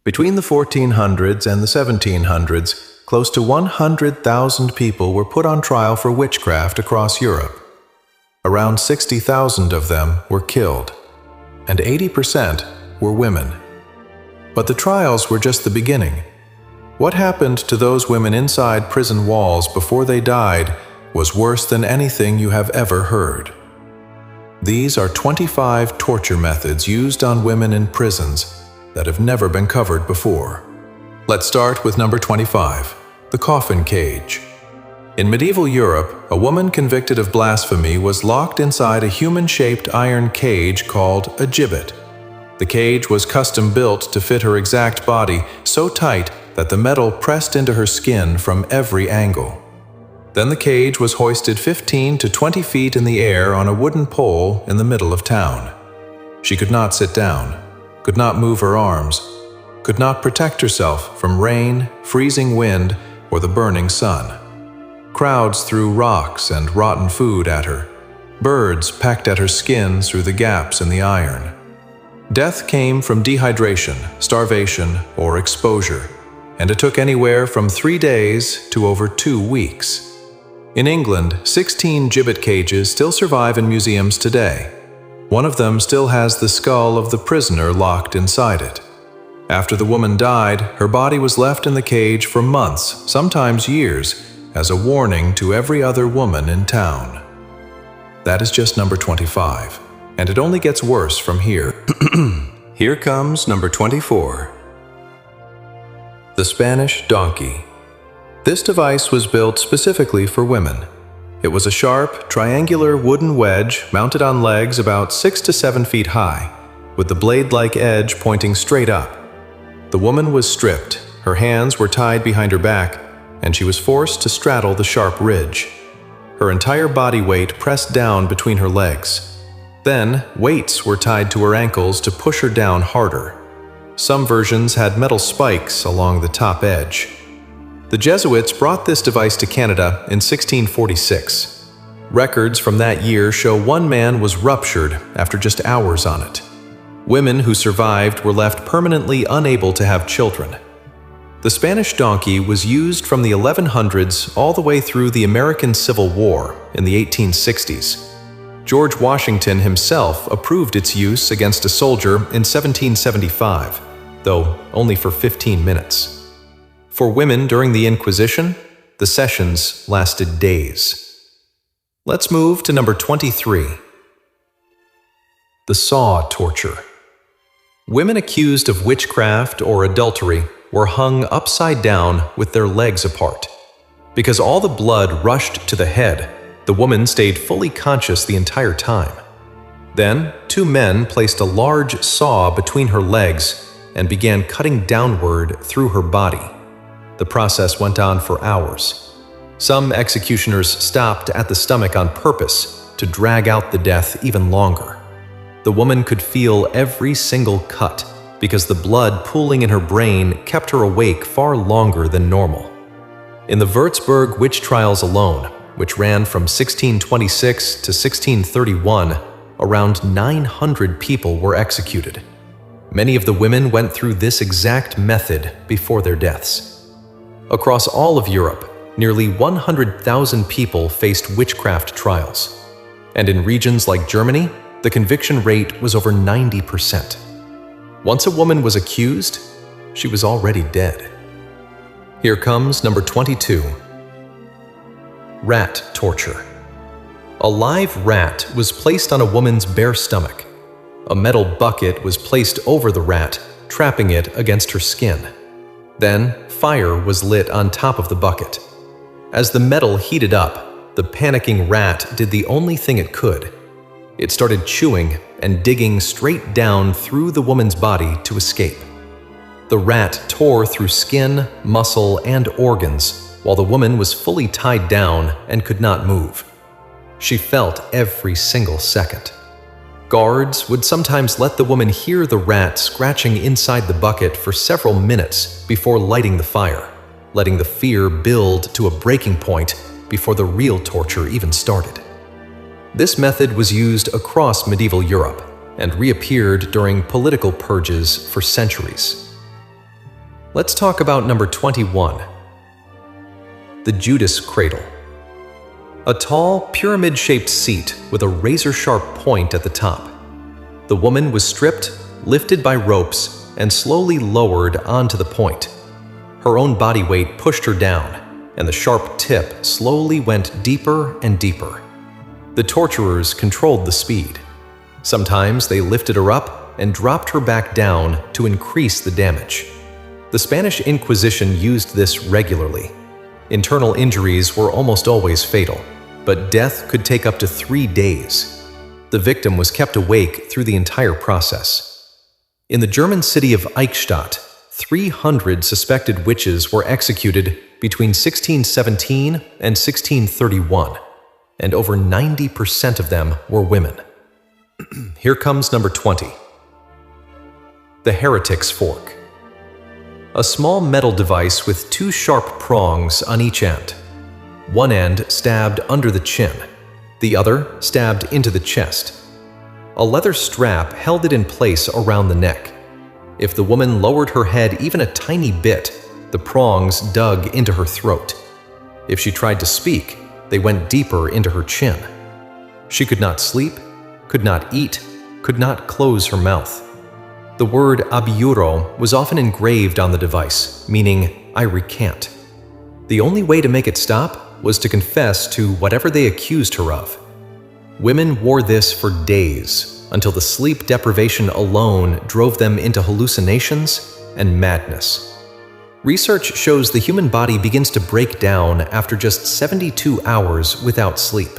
Between the 1400s and the 1700s, close to 100,000 people were put on trial for witchcraft across Europe. Around 60,000 of them were killed, and 80% were women. But the trials were just the beginning. What happened to those women inside prison walls before they died was worse than anything you have ever heard. These are 25 torture methods used on women in prisons that have never been covered before. Let's start with number 25, the coffin cage. In medieval Europe, a woman convicted of blasphemy was locked inside a human-shaped iron cage called a gibbet. The cage was custom-built to fit her exact body, so tight that the metal pressed into her skin from every angle. Then the cage was hoisted 15 to 20 feet in the air on a wooden pole in the middle of town. She could not sit down, could not move her arms, could not protect herself from rain, freezing wind, or the burning sun. Crowds threw rocks and rotten food at her. Birds pecked at her skin through the gaps in the iron. Death came from dehydration, starvation, or exposure, and it took anywhere from 3 days to over 2 weeks. In England, 16 gibbet cages still survive in museums today. One of them still has the skull of the prisoner locked inside it. After the woman died, her body was left in the cage for months, sometimes years, as a warning to every other woman in town. That is just number 25, and it only gets worse from here. Here comes number 24. The Spanish donkey. This device was built specifically for women. It was a sharp, triangular wooden wedge mounted on legs about 6 to 7 feet high, with the blade-like edge pointing straight up. The woman was stripped, her hands were tied behind her back, and she was forced to straddle the sharp ridge. Her entire body weight pressed down between her legs. Then, weights were tied to her ankles to push her down harder. Some versions had metal spikes along the top edge. The Jesuits brought this device to Canada in 1646. Records from that year show one man was ruptured after just hours on it. Women who survived were left permanently unable to have children. The Spanish donkey was used from the 1100s all the way through the American Civil War in the 1860s. George Washington himself approved its use against a soldier in 1775, though only for 15 minutes. For women during the Inquisition, the sessions lasted days. Let's move to number 23. The saw torture. Women accused of witchcraft or adultery were hung upside down with their legs apart. Because all the blood rushed to the head, the woman stayed fully conscious the entire time. Then, 2 men placed a large saw between her legs and began cutting downward through her body. The process went on for hours. Some executioners stopped at the stomach on purpose to drag out the death even longer. The woman could feel every single cut because the blood pooling in her brain kept her awake far longer than normal. In the Würzburg witch trials alone, which ran from 1626 to 1631, around 900 people were executed. Many of the women went through this exact method before their deaths. Across all of Europe, nearly 100,000 people faced witchcraft trials. And in regions like Germany, the conviction rate was over 90%. Once a woman was accused, she was already dead. Here comes number 22. Rat torture. A live rat was placed on a woman's bare stomach. A metal bucket was placed over the rat, trapping it against her skin. Then, fire was lit on top of the bucket. As the metal heated up, the panicking rat did the only thing it could. It started chewing and digging straight down through the woman's body to escape. The rat tore through skin, muscle, and organs, while the woman was fully tied down and could not move. She felt every single second. Guards would sometimes let the woman hear the rat scratching inside the bucket for several minutes before lighting the fire, letting the fear build to a breaking point before the real torture even started. This method was used across medieval Europe and reappeared during political purges for centuries. Let's talk about number 21. The Judas Cradle. A tall, pyramid-shaped seat with a razor-sharp point at the top. The woman was stripped, lifted by ropes, and slowly lowered onto the point. Her own body weight pushed her down, and the sharp tip slowly went deeper and deeper. The torturers controlled the speed. Sometimes they lifted her up and dropped her back down to increase the damage. The Spanish Inquisition used this regularly. Internal injuries were almost always fatal, but death could take up to 3 days. The victim was kept awake through the entire process. In the German city of Eichstätt, 300 suspected witches were executed between 1617 and 1631, and over 90% of them were women. Here comes number 20. The Heretic's Fork. A small metal device with 2 sharp prongs on each end. One end stabbed under the chin, the other stabbed into the chest. A leather strap held it in place around the neck. If the woman lowered her head even a tiny bit, the prongs dug into her throat. If she tried to speak, they went deeper into her chin. She could not sleep, could not eat, could not close her mouth. The word abjuro was often engraved on the device, meaning, I recant. The only way to make it stop was to confess to whatever they accused her of. Women wore this for days, until the sleep deprivation alone drove them into hallucinations and madness. Research shows the human body begins to break down after just 72 hours without sleep.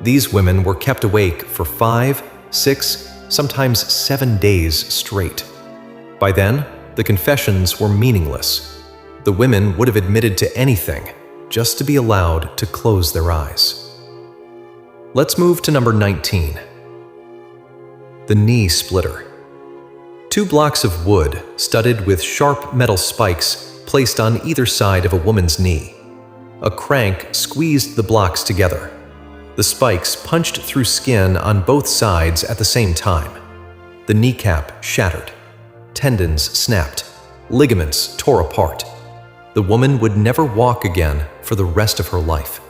These women were kept awake for 5, 6, sometimes 7 days straight. By then, the confessions were meaningless. The women would have admitted to anything just to be allowed to close their eyes. Let's move to number 19. The Knee Splitter. 2 blocks of wood studded with sharp metal spikes placed on either side of a woman's knee. A crank squeezed the blocks together. The spikes punched through skin on both sides at the same time. The kneecap shattered. Tendons snapped. Ligaments tore apart. The woman would never walk again for the rest of her life.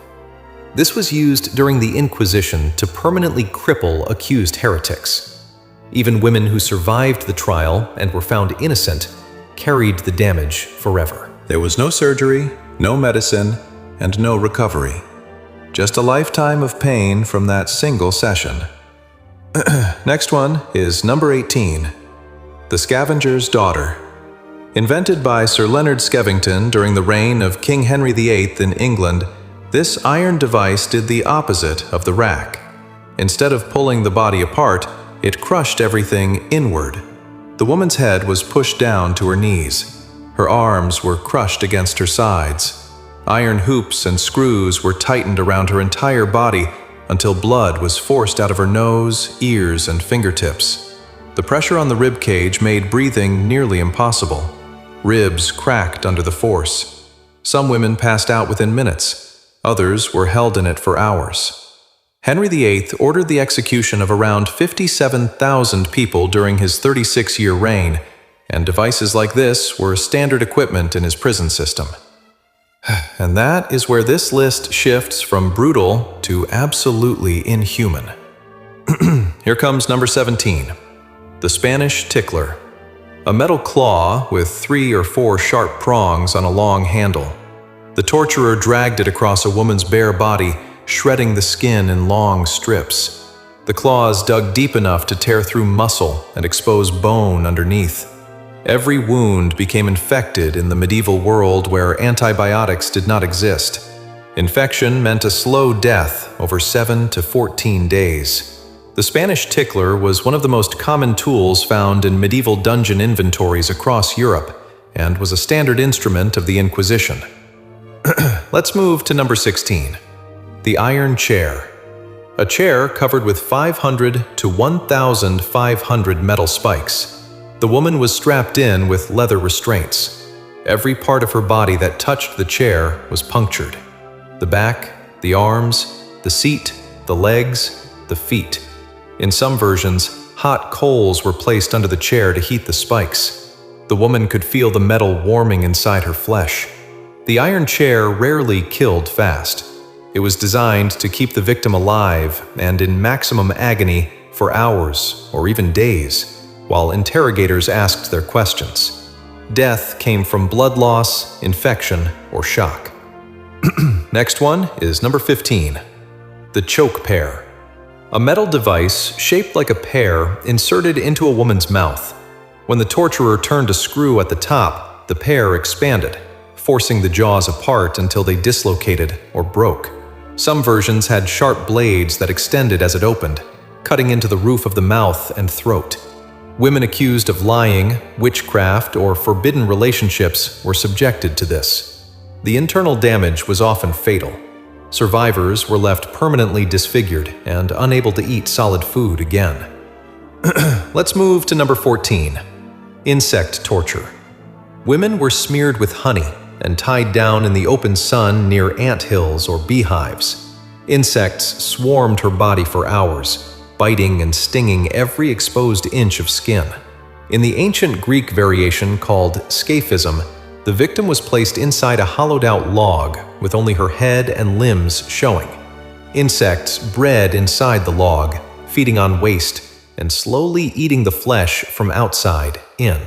This was used during the Inquisition to permanently cripple accused heretics. Even women who survived the trial and were found innocent carried the damage forever. There was no surgery, no medicine, and no recovery. Just a lifetime of pain from that single session. Next one is number 18. The Scavenger's Daughter. Invented by Sir Leonard Skevington during the reign of King Henry VIII in England, this iron device did the opposite of the rack. Instead of pulling the body apart, it crushed everything inward. The woman's head was pushed down to her knees. Her arms were crushed against her sides. Iron hoops and screws were tightened around her entire body until blood was forced out of her nose, ears, and fingertips. The pressure on the rib cage made breathing nearly impossible. Ribs cracked under the force. Some women passed out within minutes. Others were held in it for hours. Henry VIII ordered the execution of around 57,000 people during his 36-year reign, and devices like this were standard equipment in his prison system. And that is where this list shifts from brutal to absolutely inhuman. Here comes number 17. The Spanish Tickler. A metal claw with 3 or 4 sharp prongs on a long handle. The torturer dragged it across a woman's bare body, shredding the skin in long strips. The claws dug deep enough to tear through muscle and expose bone underneath. Every wound became infected in the medieval world where antibiotics did not exist. Infection meant a slow death over 7 to 14 days. The Spanish tickler was one of the most common tools found in medieval dungeon inventories across Europe and was a standard instrument of the Inquisition. Let's move to number 16. The Iron Chair. A chair covered with 500 to 1,500 metal spikes. The woman was strapped in with leather restraints. Every part of her body that touched the chair was punctured. The back, the arms, the seat, the legs, the feet. In some versions, hot coals were placed under the chair to heat the spikes. The woman could feel the metal warming inside her flesh. The iron chair rarely killed fast. It was designed to keep the victim alive and in maximum agony for hours or even days, while interrogators asked their questions. Death came from blood loss, infection, or shock. Next one is number 15. The choke pear. A metal device shaped like a pear inserted into a woman's mouth. When the torturer turned a screw at the top, the pear expanded, forcing the jaws apart until they dislocated or broke. Some versions had sharp blades that extended as it opened, cutting into the roof of the mouth and throat. Women accused of lying, witchcraft, or forbidden relationships were subjected to this. The internal damage was often fatal. Survivors were left permanently disfigured and unable to eat solid food again. Let's move to number 14. Insect torture. Women were smeared with honey and tied down in the open sun near ant hills or beehives. Insects swarmed her body for hours, biting and stinging every exposed inch of skin. In the ancient Greek variation called scaphism, the victim was placed inside a hollowed-out log with only her head and limbs showing. Insects bred inside the log, feeding on waste and slowly eating the flesh from outside in.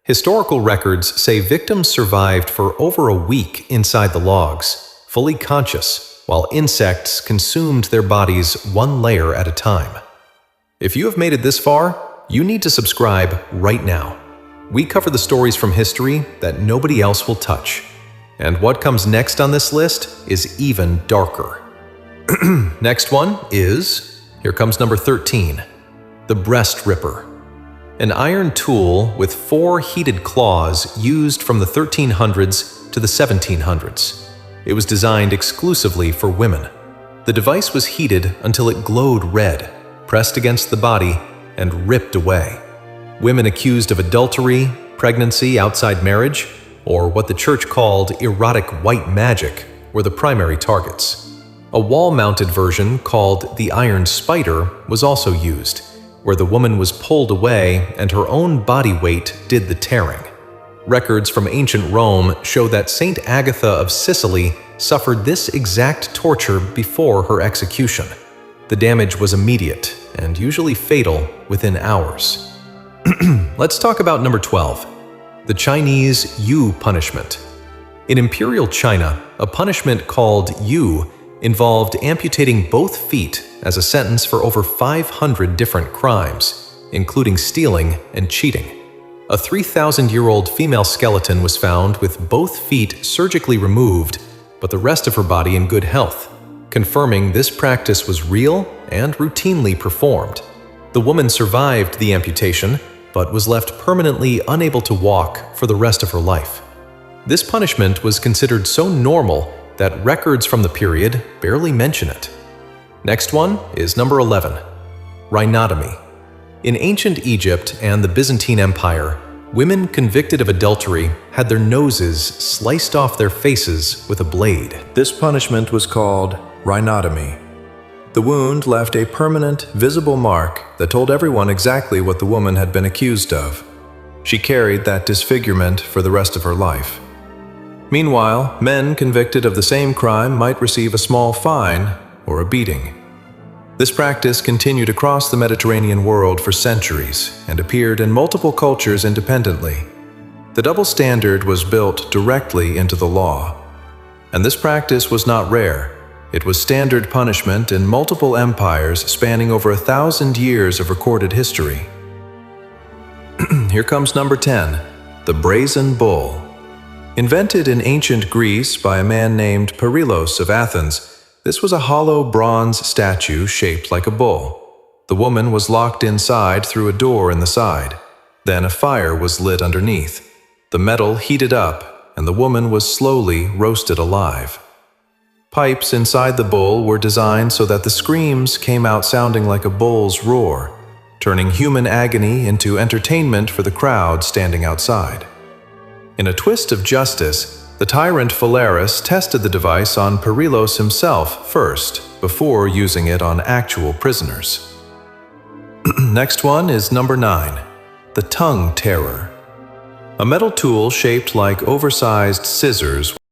Historical records say victims survived for over a week inside the logs, fully conscious, while insects consumed their bodies one layer at a time. If you have made it this far, you need to subscribe right now. We cover the stories from history that nobody else will touch. And what comes next on this list is even darker. Next one is, here comes number 13, the breast ripper. An iron tool with 4 heated claws used from the 1300s to the 1700s. It was designed exclusively for women. The device was heated until it glowed red, pressed against the body, and ripped away. Women accused of adultery, pregnancy outside marriage, or what the church called erotic white magic were the primary targets. A wall-mounted version called the iron spider was also used, where the woman was pulled away and her own body weight did the tearing. Records from ancient Rome show that Saint Agatha of Sicily suffered this exact torture before her execution. The damage was immediate and usually fatal within hours. Let's talk about number 12, the Chinese Yu punishment. In Imperial China, a punishment called Yu involved amputating both feet as a sentence for over 500 different crimes, including stealing and cheating. A 3,000-year-old female skeleton was found with both feet surgically removed, but the rest of her body in good health, confirming this practice was real and routinely performed. The woman survived the amputation, but was left permanently unable to walk for the rest of her life. This punishment was considered so normal that records from the period barely mention it. Next one is number 11, rhinotomy. In ancient Egypt and the Byzantine Empire, women convicted of adultery had their noses sliced off their faces with a blade. This punishment was called rhinotomy. The wound left a permanent, visible mark that told everyone exactly what the woman had been accused of. She carried that disfigurement for the rest of her life. Meanwhile, men convicted of the same crime might receive a small fine or a beating. This practice continued across the Mediterranean world for centuries and appeared in multiple cultures independently. The double standard was built directly into the law. And this practice was not rare. It was standard punishment in multiple empires spanning over 1,000 years of recorded history. Here comes number 10, the brazen bull. Invented in ancient Greece by a man named Perilos of Athens, this was a hollow bronze statue shaped like a bull. The woman was locked inside through a door in the side. Then a fire was lit underneath. The metal heated up, and the woman was slowly roasted alive. Pipes inside the bull were designed so that the screams came out sounding like a bull's roar, turning human agony into entertainment for the crowd standing outside. In a twist of justice, the tyrant Phalaris tested the device on Perilos himself first, before using it on actual prisoners. Next one is number 9, the tongue terror. A metal tool shaped like oversized scissors